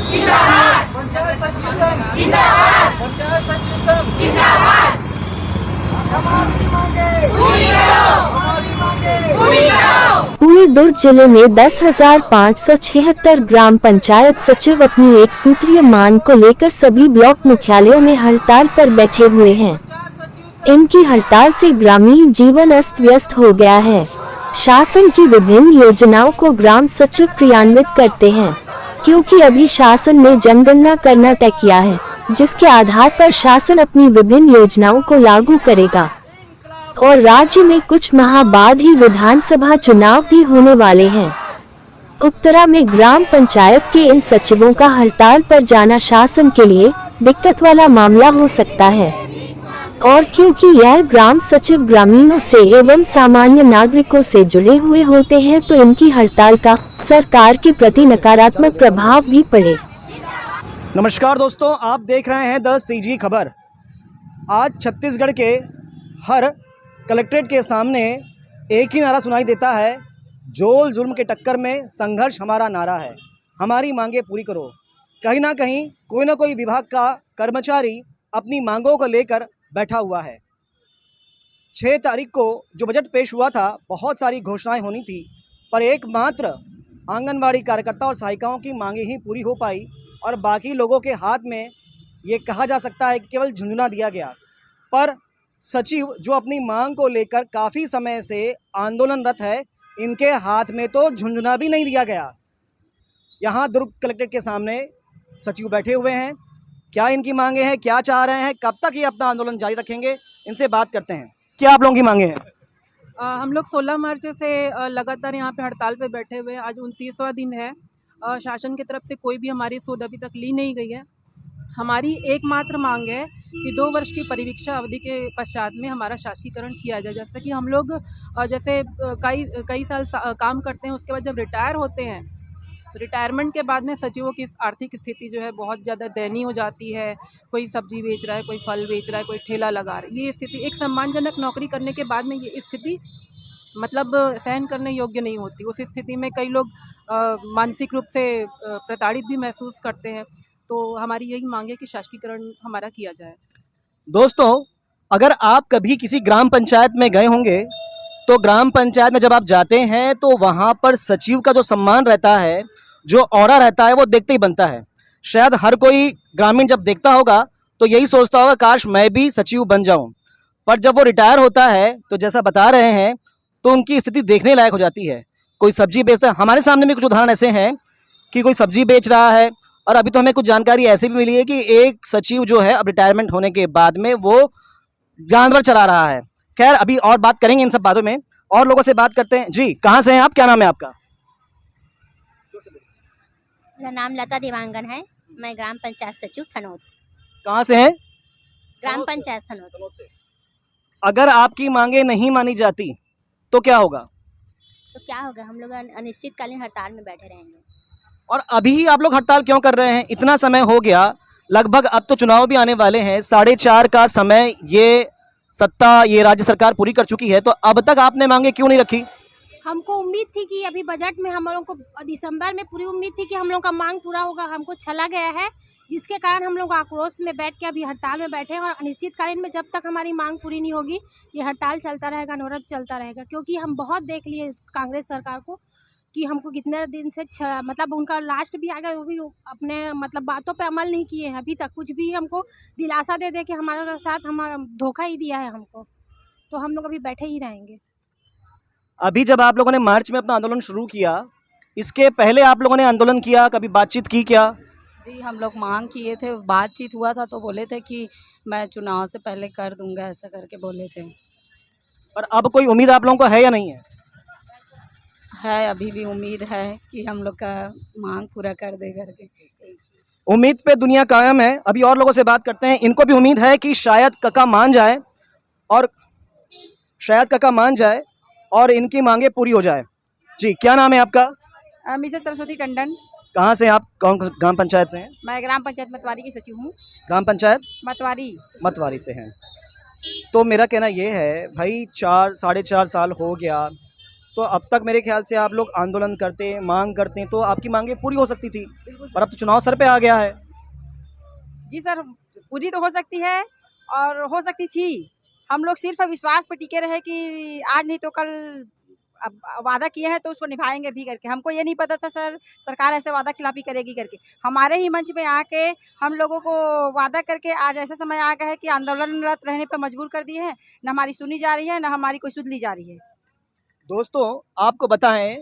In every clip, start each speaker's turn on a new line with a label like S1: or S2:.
S1: जिंदाबाद।
S2: पंचायत सचिव संघ
S1: जिंदाबाद।
S2: पंचायत सचिव संघ
S1: जिंदाबाद।
S2: हमारी मांगे
S1: पूरी करो।
S2: हमारी मांगे
S1: पूरी करो।
S3: पूरे दुर्ग जिले में 10,576 ग्राम पंचायत सचिव अपनी एक सूत्रीय मांग को लेकर सभी ब्लॉक मुख्यालयों में हड़ताल पर बैठे हुए हैं। इनकी हड़ताल से ग्रामीण जीवन अस्त व्यस्त हो गया है। शासन की विभिन्न योजनाओं को ग्राम सचिव क्रियान्वित करते हैं, क्योंकि अभी शासन ने जनगणना करना तय किया है, जिसके आधार पर शासन अपनी विभिन्न योजनाओं को लागू करेगा और राज्य में कुछ माह बाद ही विधानसभा चुनाव भी होने वाले हैं। उत्तरा में ग्राम पंचायत के इन सचिवों का हड़ताल पर जाना शासन के लिए दिक्कत वाला मामला हो सकता है, और क्योंकि यह ग्राम सचिव ग्रामीणों से एवं सामान्य नागरिकों से जुड़े हुए होते हैं, तो इनकी हड़ताल का सरकार के प्रति नकारात्मक प्रभाव भी पड़े।
S4: नमस्कार दोस्तों, आप देख रहे हैं द सीजी खबर। आज छत्तीसगढ़ के हर कलेक्ट्रेट के सामने एक ही नारा सुनाई देता है, जोल जुल्म के टक्कर में संघर्ष हमारा नारा है, हमारी मांगे पूरी करो। कहीं ना कहीं कोई ना कोई विभाग का कर्मचारी अपनी मांगों को लेकर बैठा हुआ है। 6 तारीख को जो बजट पेश हुआ था, बहुत सारी घोषणाएं होनी थी, पर एकमात्र आंगनवाड़ी कार्यकर्ता और सहायिकाओं की मांगे ही पूरी हो पाई और बाकी लोगों के हाथ में ये कहा जा सकता है कि केवल झुंझुना दिया गया। पर सचिव जो अपनी मांग को लेकर काफ़ी समय से आंदोलनरत है, इनके हाथ में तो झुंझुना भी नहीं दिया गया। यहाँ दुर्ग कलेक्ट्रेट के सामने सचिव बैठे हुए हैं। क्या इनकी मांगे हैं, क्या चाह रहे हैं, कब तक ये अपना आंदोलन जारी रखेंगे, इनसे बात करते हैं। क्या आप लोगों की मांगे हैं?
S5: हम लोग 16 मार्च से लगातार यहाँ पे हड़ताल पे बैठे हुए हैं। आज 29वां दिन है। शासन की तरफ से कोई भी हमारी सूद अभी तक ली नहीं गई है। हमारी एकमात्र मांग है कि 2 वर्ष की परिवीक्षा अवधि के पश्चात में हमारा शासकीकरण किया जाए। जैसे कि हम लोग जैसे कई साल काम करते हैं, उसके बाद जब रिटायर होते हैं, रिटायरमेंट के बाद में सचिवों की आर्थिक स्थिति जो है बहुत ज़्यादा दयनीय हो जाती है। कोई सब्जी बेच रहा है, कोई फल बेच रहा है, कोई ठेला लगा रहा है। ये स्थिति एक सम्मानजनक नौकरी करने के बाद में ये स्थिति मतलब सहन करने योग्य नहीं होती। उस स्थिति में कई लोग मानसिक रूप से प्रताड़ित भी महसूस करते हैं। तो हमारी यही मांग है कि शासकीकरण हमारा किया जाए।
S4: दोस्तों, अगर आप कभी किसी ग्राम पंचायत में गए होंगे तो ग्राम पंचायत में जब आप जाते हैं तो वहाँ पर सचिव का जो सम्मान रहता है, जो ऑरा रहता है, वो देखते ही बनता है। शायद हर कोई ग्रामीण जब देखता होगा तो यही सोचता होगा काश मैं भी सचिव बन जाऊं। पर जब वो रिटायर होता है तो जैसा बता रहे हैं, तो उनकी स्थिति देखने लायक हो जाती है। कोई सब्जी बेचता है, हमारे सामने भी कुछ उदाहरण ऐसे हैं कि कोई सब्जी बेच रहा है, और अभी तो हमें कुछ जानकारी ऐसी भी मिली है कि एक सचिव जो है अब रिटायरमेंट होने के बाद में वो जानवर चरा रहा है। खैर, अभी और बात करेंगे इन सब बातों में, और लोगों से बात करते हैं। जी, कहाँ से हैं आप, क्या नाम है आपका?
S6: मेरा नाम लता देवांगन है। मैं ग्राम पंचायत सचिव थनोद।
S4: कहाँ से हैं?
S6: ग्राम पंचायत थनोद।
S4: अगर आपकी मांगे नहीं मानी जाती तो क्या होगा?
S6: तो क्या होगा, हम लोग अनिश्चितकालीन हड़ताल में बैठे रहेंगे।
S4: और अभी आप लोग हड़ताल क्यों कर रहे हैं? इतना समय हो गया लगभग, अब तो चुनाव भी आने वाले हैं। 4.5 का समय ये सत्ता ये राज्य सरकार पूरी कर चुकी है, तो अब तक आपने मांगे क्यों नहीं रखी?
S7: हमको उम्मीद थी कि अभी बजट में हम लोगों को दिसंबर में पूरी उम्मीद थी कि हम लोग का मांग पूरा होगा। हमको छला गया है, जिसके कारण हम लोग आक्रोश में बैठ के अभी हड़ताल में बैठे हैं। और अनिश्चितकालीन में जब तक हमारी मांग पूरी नहीं होगी, ये हड़ताल चलता रहेगा, अनवरत चलता रहेगा। क्योंकि हम बहुत देख लिए इस कांग्रेस सरकार को कि हमको कितने दिन से मतलब उनका लास्ट भी आ गया, वो भी अपने मतलब बातों पे अमल नहीं किए हैं अभी तक। कुछ भी हमको दिलासा दे दे के हमारे साथ हमारा धोखा ही दिया है हमको। तो हम लोग अभी बैठे ही रहेंगे।
S4: अभी जब आप लोगों ने मार्च में अपना आंदोलन शुरू किया, इसके पहले आप लोगों ने आंदोलन किया, कभी बातचीत की क्या?
S8: जी, हम लोग मांग किए थे, बातचीत हुआ था, तो बोले थे कि मैं चुनाव से पहले कर दूंगा, ऐसा करके बोले थे।
S4: पर अब कोई उम्मीद आप लोगों को है या नहीं है?
S8: है, अभी भी उम्मीद है कि हम लोग का मांग पूरा कर दे करके।
S4: उम्मीद पे दुनिया कायम है। अभी और लोगों से बात करते हैं, इनको भी उम्मीद है कि शायद काका मान जाए और इनकी मांगे पूरी हो जाए। जी, क्या नाम है आपका?
S9: मिसेस सरस्वती टंडन।
S4: कहाँ से आप, कौन ग्राम पंचायत से हैं?
S9: मैं ग्राम पंचायत मतवारी की सचिव हूँ।
S4: ग्राम पंचायत मतवारी से हैं। तो मेरा कहना ये है भाई, 4 साढ़े 4 साल हो गया, तो अब तक मेरे ख्याल से आप लोग आंदोलन करते, मांग करते, तो आपकी मांगें पूरी हो सकती थी, पर अब तो चुनाव सर पे आ गया है।
S9: जी सर, पूरी तो हो सकती है और हो सकती थी। हम लोग सिर्फ विश्वास पे टिके रहे कि आज नहीं तो कल अब वादा किए हैं तो उसको निभाएंगे भी करके। हमको ये नहीं पता था सर सरकार ऐसे वादा खिलाफी करेगी करके। हमारे ही मंच में आके हम लोगों को वादा करके आज ऐसा समय आ गया है कि आंदोलनरत रहने पर मजबूर कर दिए हैं। न हमारी सुनी जा रही है, न हमारी कोई सुध ली जा रही है।
S4: दोस्तों, आपको बताएं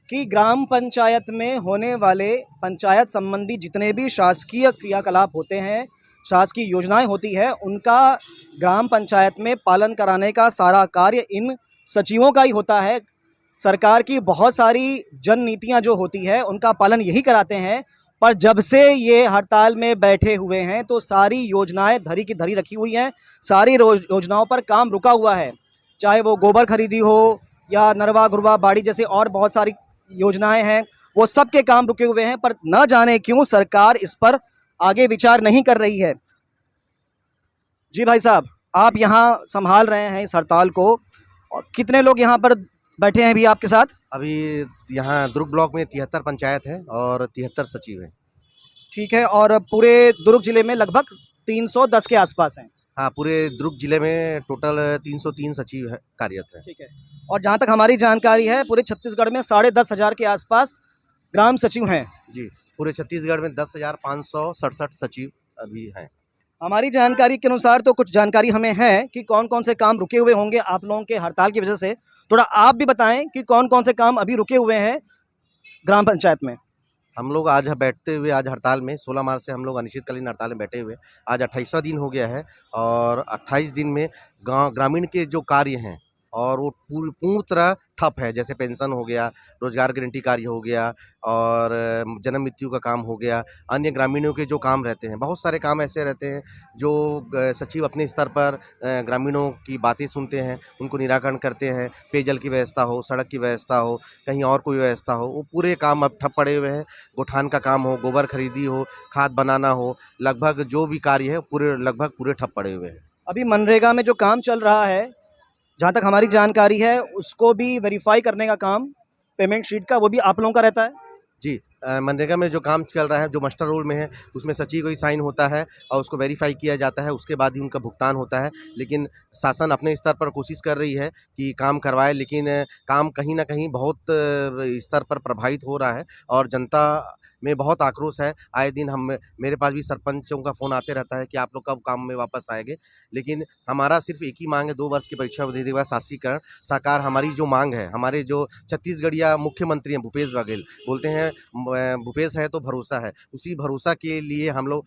S4: कि ग्राम पंचायत में होने वाले पंचायत संबंधी जितने भी शासकीय क्रियाकलाप होते हैं, शासकीय योजनाएं होती है, उनका ग्राम पंचायत में पालन कराने का सारा कार्य इन सचिवों का ही होता है। सरकार की बहुत सारी जन नीतियां जो होती है उनका पालन यही कराते हैं, पर जब से ये हड़ताल में बैठे हुए हैं तो सारी योजनाएं धरी की धरी रखी हुई हैं। सारी योजनाओं पर काम रुका हुआ है, चाहे वो गोबर खरीदी हो या नरवा घुरवा बाड़ी जैसे और बहुत सारी योजनाएं हैं, वो सब के काम रुके हुए हैं। पर न जाने क्यों सरकार इस पर आगे विचार नहीं कर रही है। जी भाई साहब, आप यहाँ संभाल रहे हैं इस हड़ताल को, और कितने लोग यहाँ पर बैठे हैं भी आपके साथ?
S10: अभी यहाँ दुर्ग ब्लॉक में 73 पंचायत है और 73 सचिव हैं।
S4: ठीक है, और पूरे दुर्ग जिले में लगभग 310 के आसपास हैं।
S10: हाँ, पूरे दुर्ग जिले में टोटल 303 सचिव कार्यरत हैं।
S4: ठीक है, और जहाँ तक हमारी जानकारी है पूरे छत्तीसगढ़ में 10,500 के आसपास ग्राम सचिव हैं।
S10: जी, पूरे छत्तीसगढ़ में 10,567 सचिव अभी हैं।
S4: हमारी जानकारी के अनुसार तो कुछ जानकारी हमें है कि कौन कौन से काम रुके हुए होंगे आप लोगों के हड़ताल की वजह से। थोड़ा आप भी बताएं कि कौन कौन से काम अभी रुके हुए हैं ग्राम पंचायत में।
S10: हम लोग आज बैठते हुए आज हड़ताल में 16 मार्च से हम लोग अनिश्चितकालीन हड़ताल में बैठे हुए, आज 28वां दिन हो गया है और 28 दिन में ग्रामीण के जो कार्य हैं और वो पूर्ण तरह ठप है। जैसे पेंशन हो गया, रोजगार गारंटी कार्य हो गया और जन्म मृत्यु का काम हो गया, अन्य ग्रामीणों के जो काम रहते हैं, बहुत सारे काम ऐसे रहते हैं जो सचिव अपने स्तर पर ग्रामीणों की बातें सुनते हैं, उनको निराकरण करते हैं। पेयजल की व्यवस्था हो, सड़क की व्यवस्था हो, कहीं और कोई व्यवस्था हो, वो पूरे काम अब ठप पड़े हुए हैं। गोठान का काम हो, गोबर खरीदी हो, खाद बनाना हो, लगभग जो भी कार्य है लगभग पूरे ठप पड़े हुए हैं।
S4: अभी मनरेगा में जो काम चल रहा है, जहाँ तक हमारी जानकारी है, उसको भी वेरीफाई करने का काम पेमेंट शीट का वो भी आप लोगों का रहता है?
S10: जी, मनरेगा में जो काम चल रहा है, जो मास्टर रोल में है, उसमें सचिव को ही साइन होता है और उसको वेरीफाई किया जाता है, उसके बाद ही उनका भुगतान होता है। लेकिन शासन अपने स्तर पर कोशिश कर रही है कि काम करवाए, लेकिन काम कहीं ना कहीं बहुत स्तर पर प्रभावित हो रहा है और जनता में बहुत आक्रोश है। आए दिन मेरे पास भी सरपंचों का फ़ोन आते रहता है कि आप लोग कब काम में वापस आएंगे। लेकिन हमारा सिर्फ एक ही मांग है, 2 वर्ष की परीक्षा अवधि के बाद शासीकरण। सरकार हमारी जो मांग है, हमारे जो छत्तीसगढ़िया मुख्यमंत्री हैं भूपेश बघेल, बोलते हैं भूपेश है तो भरोसा है, उसी भरोसा के लिए हम लोग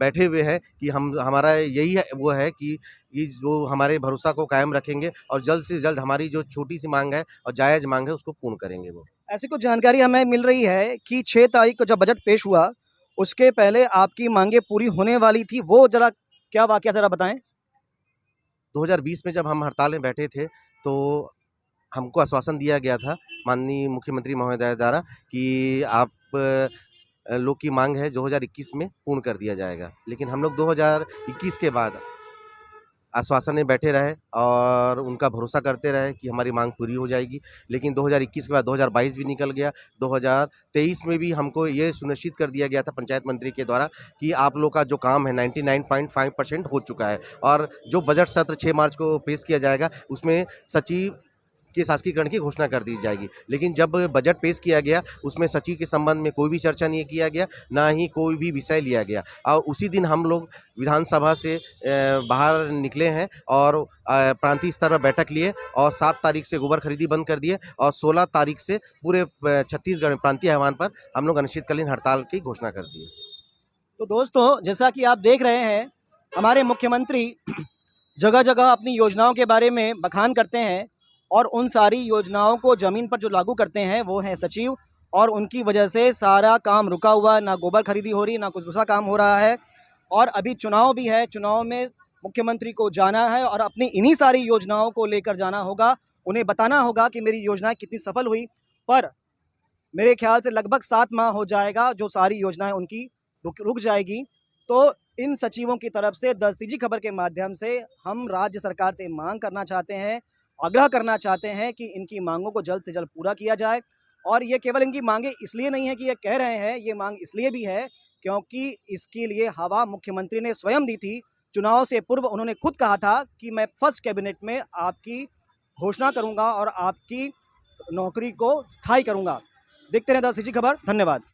S10: बैठे हुए हैं कि हमारा यही वो है कि ये जो हमारे भरोसा को कायम रखेंगे और जल्द से जल्द हमारी जो छोटी सी मांग है और जायज़ मांग है उसको पूर्ण करेंगे। वो
S4: ऐसी कुछ जानकारी हमें मिल रही है कि 6 तारीख को जब बजट पेश हुआ उसके पहले आपकी मांगें पूरी होने वाली थी, वो जरा क्या वाकया ज़रा बताएं।
S10: 2020 में जब हम हड़ताल में बैठे थे तो हमको आश्वासन दिया गया था माननीय मुख्यमंत्री महोदय द्वारा कि आप लोग की मांग है 2021 में पूर्ण कर दिया जाएगा। लेकिन हम लोग 2021 के बाद आश्वासन में बैठे रहे और उनका भरोसा करते रहे कि हमारी मांग पूरी हो जाएगी। लेकिन 2021 के बाद 2022 भी निकल गया। 2023 में भी हमको ये सुनिश्चित कर दिया गया था पंचायत मंत्री के द्वारा कि आप लोग का जो काम है 99.5% हो चुका है और जो बजट सत्र 6 मार्च को पेश किया जाएगा उसमें सचिव के शासकीकरण की घोषणा कर दी जाएगी। लेकिन जब बजट पेश किया गया उसमें सचिव के संबंध में कोई भी चर्चा नहीं किया गया, ना ही कोई भी विषय लिया गया और उसी दिन हम लोग विधानसभा से बाहर निकले हैं और प्रांतीय स्तर पर बैठक लिए और 7 तारीख से गोबर खरीदी बंद कर दिए और 16 तारीख से पूरे छत्तीसगढ़ में प्रांतीय आह्वान पर हम लोग अनिश्चितकालीन हड़ताल की घोषणा कर दी।
S4: तो दोस्तों, जैसा कि आप देख रहे हैं, हमारे मुख्यमंत्री जगह जगह अपनी योजनाओं के बारे में बखान करते हैं और उन सारी योजनाओं को ज़मीन पर जो लागू करते हैं वो हैं सचिव, और उनकी वजह से सारा काम रुका हुआ, ना गोबर खरीदी हो रही, ना कुछ दूसरा काम हो रहा है। और अभी चुनाव भी है, चुनाव में मुख्यमंत्री को जाना है और अपनी इन्हीं सारी योजनाओं को लेकर जाना होगा, उन्हें बताना होगा कि मेरी योजनाएं कितनी सफल हुई। पर मेरे ख्याल से लगभग 7 माह हो जाएगा जो सारी योजनाएं उनकी रुक जाएगी। तो इन सचिवों की तरफ से 10 सीजी खबर के माध्यम से हम राज्य सरकार से मांग करना चाहते हैं आग्रह करना चाहते हैं कि इनकी मांगों को जल्द से जल्द पूरा किया जाए। और ये केवल इनकी मांगे इसलिए नहीं है कि ये कह रहे हैं, ये मांग इसलिए भी है क्योंकि इसके लिए हवा मुख्यमंत्री ने स्वयं दी थी। चुनाव से पूर्व उन्होंने खुद कहा था कि मैं फर्स्ट कैबिनेट में आपकी घोषणा करूंगा और आपकी नौकरी को स्थायी करूंगा। देखते रहें द सिटी खबर। धन्यवाद।